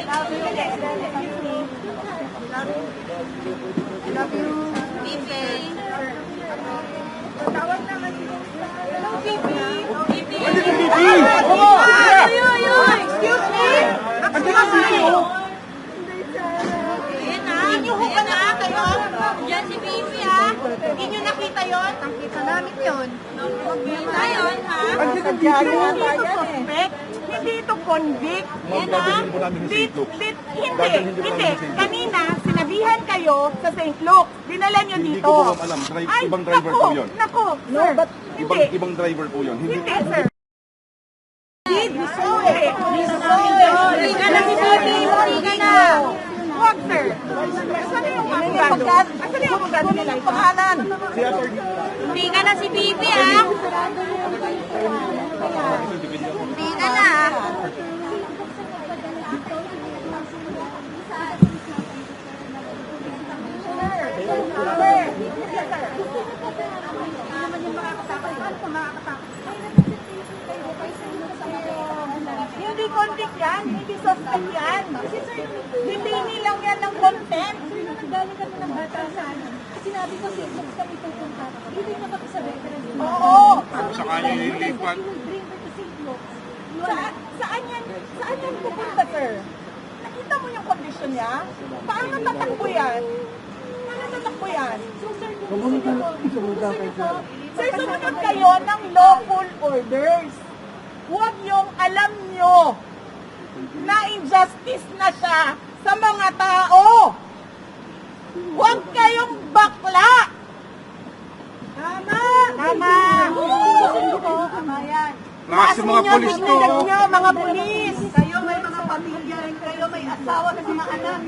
Love you. Love you. Bibi. Tawag naman si Hello, Bibi. Bibi. Excuse me. Hindi na kayo. Yan si Bibi, ha? Hindi nyo nakita yun? Nakita namin yun. Nakita yun, ha? Hindi ito convict. Hindi. Kanina, sinabihan kayo sa St. Luke. Dinala nyo Hindi dito. ko po alam. Ibang driver po yun. Naku, sir. Ibang driver po yun. Hindi, sir. Hindi ka na si Bibi. Hindi ka na. Huwag, sir. Asan na yung abogado? Asan na yung abogado nila? Pangalan. Hindi ka na si Bibi, ha? Hindi ka na. Hindi convict yan, hindi suspect yan. Hindi nilang yan ng contempt. Nanggaling kami ng batasan. Sinabi ko si Fox kami pupunta. Hindi na kami sa veteran. Oo. Sa kanya nililipat. Saan yan pupunta, sir? Nakita mo yung condition niya? Paano tatakbo yan? Sir, sumunod kayo ng lawful orders. Huwag yung alam nyo na injustice na siya sa mga tao. Huwag kayong bakla. Tama. Tama yan. Lakas yung mga pulis to. Mga pulis. Kayo may mga pamilya rin kayo, may asawa at mga anak.